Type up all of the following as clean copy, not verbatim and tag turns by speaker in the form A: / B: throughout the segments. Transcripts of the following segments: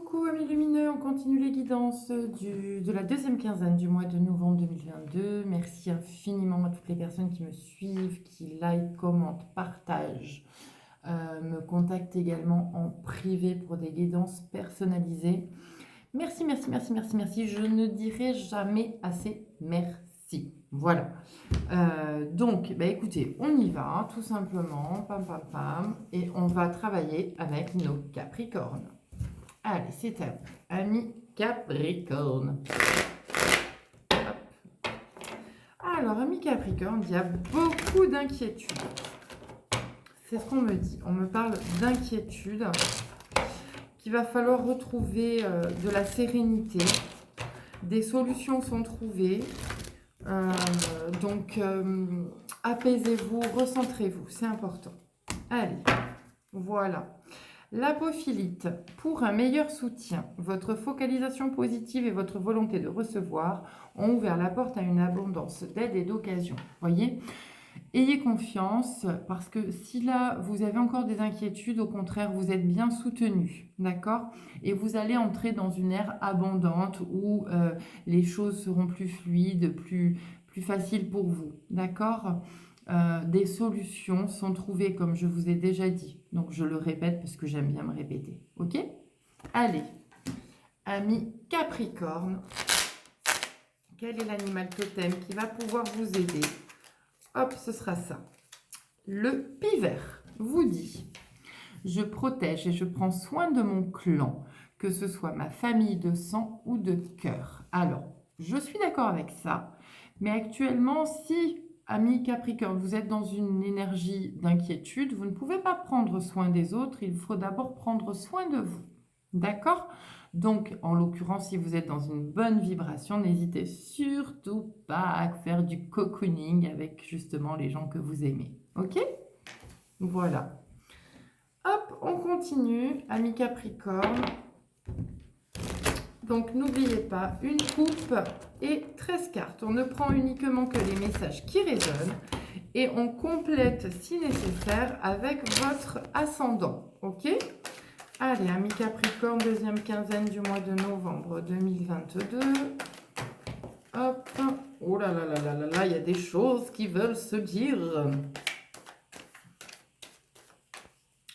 A: Coucou amis lumineux, on continue les guidances de la deuxième quinzaine du mois de novembre 2022. Merci infiniment à toutes les personnes qui me suivent, qui like, commentent, partagent, me contactent également en privé pour des guidances personnalisées. Merci, merci, merci, merci, merci. Je ne dirai jamais assez merci. Voilà. Donc, bah écoutez, on y va, hein, tout simplement, pam, pam, pam, et on va travailler avec nos Capricornes. Allez, c'est à vous, amis Capricorne. Hop. Alors, amis Capricorne, il y a beaucoup d'inquiétudes. C'est ce qu'on me dit. On me parle d'inquiétude, qu'il va falloir retrouver de la sérénité. Des solutions sont trouvées. Donc, apaisez-vous, recentrez-vous, c'est important. Allez, voilà. L'apophilite, pour un meilleur soutien, votre focalisation positive et votre volonté de recevoir ont ouvert la porte à une abondance d'aide et d'occasions. Voyez, ayez confiance parce que si là vous avez encore des inquiétudes, au contraire, vous êtes bien soutenu, d'accord? Et vous allez entrer dans une ère abondante où les choses seront plus fluides, plus faciles pour vous, d'accord? Des solutions sont trouvées, comme je vous ai déjà dit. Donc, je le répète parce que j'aime bien me répéter. OK? Allez, amis Capricorne, quel est l'animal totem qui va pouvoir vous aider? Hop, ce sera ça. Le pivert vous dit: je protège et je prends soin de mon clan, que ce soit ma famille de sang ou de cœur. Alors, je suis d'accord avec ça, mais actuellement, si, ami Capricorne, vous êtes dans une énergie d'inquiétude, vous ne pouvez pas prendre soin des autres, il faut d'abord prendre soin de vous. D'accord? Donc, en l'occurrence, si vous êtes dans une bonne vibration, n'hésitez surtout pas à faire du cocooning avec justement les gens que vous aimez. OK? Voilà. Hop, on continue, amis Capricorne. Donc, n'oubliez pas, une coupe et 13 cartes. On ne prend uniquement que les messages qui résonnent et on complète, si nécessaire, avec votre ascendant. OK? Allez, amis Capricorne, deuxième quinzaine du mois de novembre 2022. Hop. Oh là là là là là là, il y a des choses qui veulent se dire.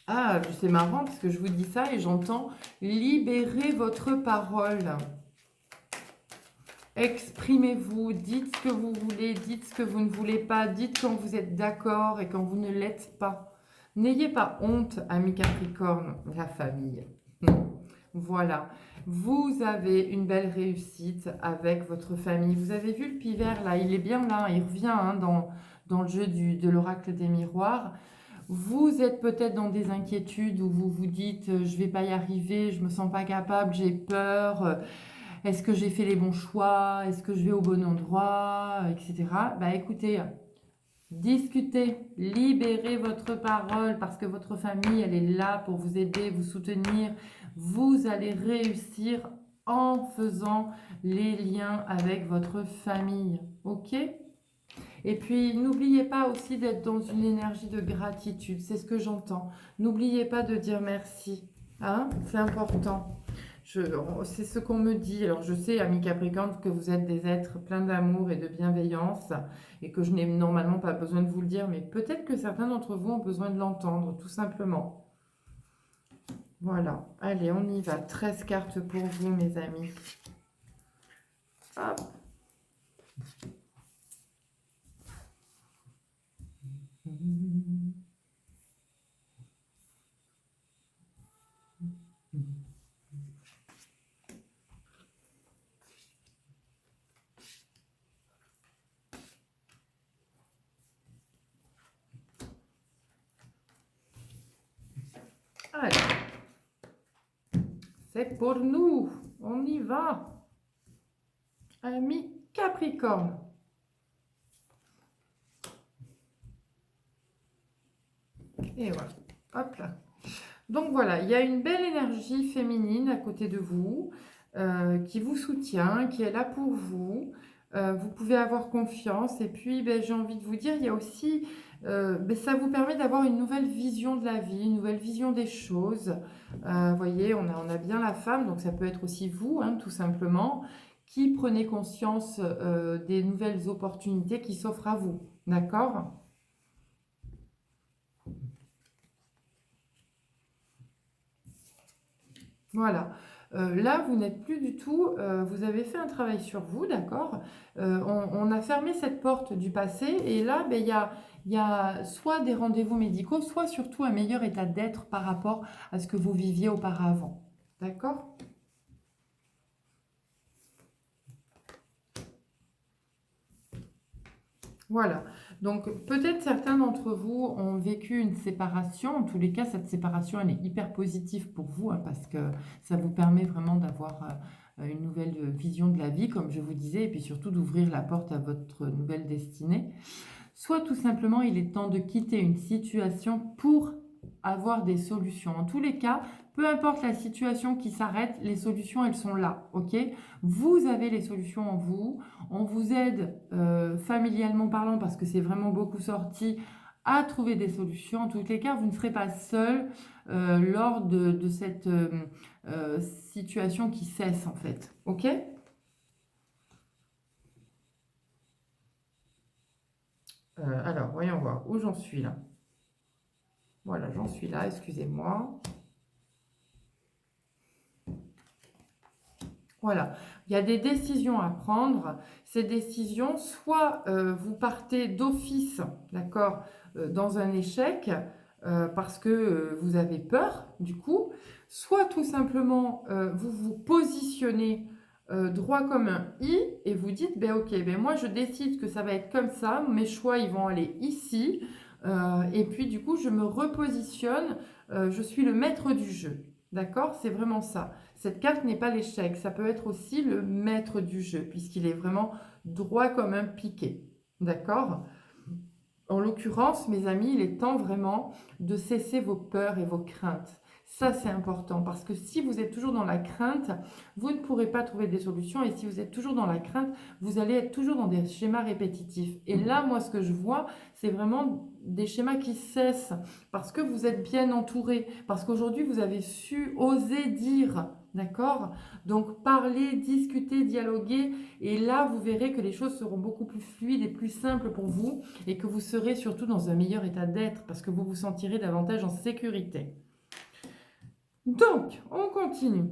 A: Ah, c'est marrant parce que je vous dis ça et j'entends libérer votre parole. Exprimez-vous, dites ce que vous voulez, dites ce que vous ne voulez pas, dites quand vous êtes d'accord et quand vous ne l'êtes pas. N'ayez pas honte, amis Capricorne, la famille. Voilà, vous avez une belle réussite avec votre famille. Vous avez vu le pivert là, il est bien là, il revient hein, dans le jeu de l'oracle des miroirs. Vous êtes peut-être dans des inquiétudes où vous vous dites je vais pas y arriver, je me sens pas capable, j'ai peur, est-ce que j'ai fait les bons choix, est-ce que je vais au bon endroit, etc. Bah écoutez, discutez, libérez votre parole parce que votre famille, elle est là pour vous aider, vous soutenir. Vous allez réussir en faisant les liens avec votre famille, ok? Et puis, n'oubliez pas aussi d'être dans une énergie de gratitude. C'est ce que j'entends. N'oubliez pas de dire merci. Hein? C'est important. C'est ce qu'on me dit. Alors, je sais, amis Capricorne, que vous êtes des êtres pleins d'amour et de bienveillance et que je n'ai normalement pas besoin de vous le dire, mais peut-être que certains d'entre vous ont besoin de l'entendre, tout simplement. Voilà. Allez, on y va. 13 cartes pour vous, mes amis. Hop. Allez. C'est pour nous. On y va. Amis Capricorne. Et voilà. Hop là. Donc voilà, il y a une belle énergie féminine à côté de vous, qui vous soutient, qui est là pour vous. Vous pouvez avoir confiance. Et puis, ben, j'ai envie de vous dire, il y a aussi mais ça vous permet d'avoir une nouvelle vision de la vie, une nouvelle vision des choses. Vous voyez, on a bien la femme, donc ça peut être aussi vous, hein, tout simplement, qui prenez conscience des nouvelles opportunités qui s'offrent à vous. D'accord? Voilà. Là, vous n'êtes plus du tout, vous avez fait un travail sur vous, d'accord? On a fermé cette porte du passé et là, ben, il y a soit des rendez-vous médicaux, soit surtout un meilleur état d'être par rapport à ce que vous viviez auparavant. D'accord? Voilà. Donc, peut-être certains d'entre vous ont vécu une séparation. En tous les cas, cette séparation, elle est hyper positive pour vous, hein, parce que ça vous permet vraiment d'avoir une nouvelle vision de la vie, comme je vous disais, et puis surtout d'ouvrir la porte à votre nouvelle destinée. Soit tout simplement, il est temps de quitter une situation pour avoir des solutions. En tous les cas, peu importe la situation qui s'arrête, les solutions, elles sont là, ok? Vous avez les solutions en vous. On vous aide familialement parlant, parce que c'est vraiment beaucoup sorti, à trouver des solutions. En tous les cas, vous ne serez pas seul lors de cette situation qui cesse, en fait, ok? Alors, voyons voir où j'en suis là. Voilà, j'en suis là, excusez-moi. Voilà, il y a des décisions à prendre. Ces décisions, soit vous partez d'office, d'accord, dans un échec, parce que vous avez peur, du coup, soit tout simplement vous vous positionnez droit comme un i et vous dites, ben ok, ben moi je décide que ça va être comme ça, mes choix ils vont aller ici, et puis du coup je me repositionne, je suis le maître du jeu. D'accord? C'est vraiment ça. Cette carte n'est pas l'échec, ça peut être aussi le maître du jeu, puisqu'il est vraiment droit comme un piquet. D'accord? En l'occurrence, mes amis, il est temps vraiment de cesser vos peurs et vos craintes. Ça, c'est important, parce que si vous êtes toujours dans la crainte, vous ne pourrez pas trouver des solutions, et si vous êtes toujours dans la crainte, vous allez être toujours dans des schémas répétitifs. Et là, moi, ce que je vois, c'est vraiment des schémas qui cessent, parce que vous êtes bien entouré, parce qu'aujourd'hui, vous avez su oser dire, d'accord? Donc, parler, discuter, dialoguer, et là, vous verrez que les choses seront beaucoup plus fluides et plus simples pour vous, et que vous serez surtout dans un meilleur état d'être, parce que vous vous sentirez davantage en sécurité. Donc, on continue.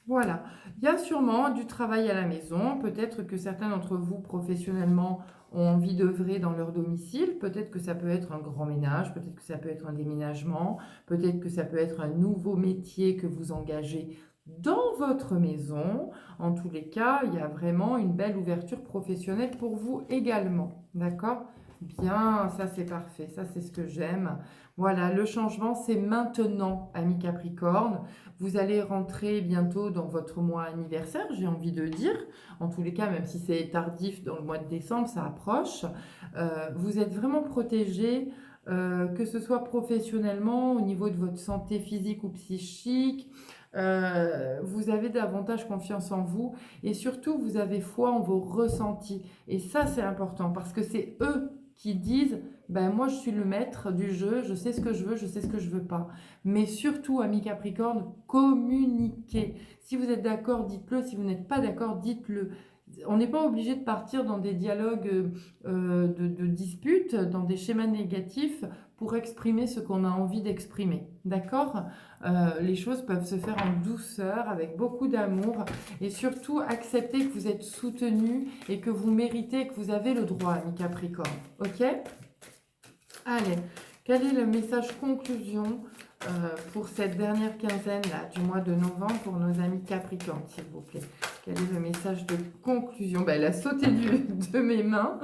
A: Voilà, il y a sûrement du travail à la maison. Peut-être que certains d'entre vous, professionnellement, ont envie d'œuvrer dans leur domicile. Peut-être que ça peut être un grand ménage, peut-être que ça peut être un déménagement, peut-être que ça peut être un nouveau métier que vous engagez dans votre maison. En tous les cas, il y a vraiment une belle ouverture professionnelle pour vous également. D'accord? Bien, ça c'est parfait, ça c'est ce que j'aime. Voilà, le changement c'est maintenant, ami Capricorne. Vous allez rentrer bientôt dans votre mois anniversaire, j'ai envie de dire. En tous les cas, même si c'est tardif dans le mois de décembre, ça approche. Vous êtes vraiment protégé, que ce soit professionnellement, au niveau de votre santé physique ou psychique. Vous avez davantage confiance en vous et surtout, vous avez foi en vos ressentis. Et ça, c'est important parce que c'est eux qui disent, ben moi je suis le maître du jeu, je sais ce que je veux, je sais ce que je veux pas. Mais surtout, amis Capricorne, communiquez. Si vous êtes d'accord, dites-le. Si vous n'êtes pas d'accord, dites-le. On n'est pas obligé de partir dans des dialogues de disputes, dans des schémas négatifs pour exprimer ce qu'on a envie d'exprimer. D'accord? Les choses peuvent se faire en douceur, avec beaucoup d'amour et surtout accepter que vous êtes soutenu et que vous méritez, que vous avez le droit, amis Capricorne. Ok? Allez, quel est le message conclusion pour cette dernière quinzaine là, du mois de novembre pour nos amis Capricorne, s'il vous plaît? Quel est le message de conclusion? Ben, elle a sauté de mes mains,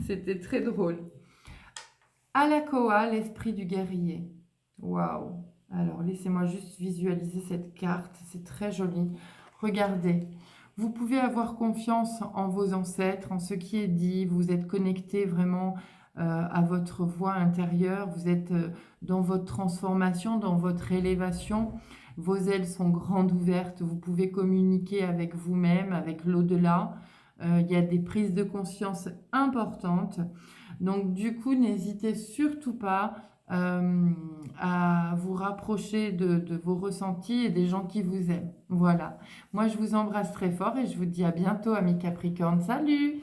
A: c'était très drôle. Alakoa, l'esprit du guerrier. Waouh! Alors, laissez-moi juste visualiser cette carte, c'est très joli. Regardez, vous pouvez avoir confiance en vos ancêtres, en ce qui est dit, vous êtes connecté vraiment à votre voix intérieure, vous êtes dans votre transformation, dans votre élévation. Vos ailes sont grandes ouvertes. Vous pouvez communiquer avec vous-même, avec l'au-delà. Il y a des prises de conscience importantes. Donc, du coup, n'hésitez surtout pas à vous rapprocher de vos ressentis et des gens qui vous aiment. Voilà. Moi, je vous embrasse très fort et je vous dis à bientôt, amis Capricorne. Salut!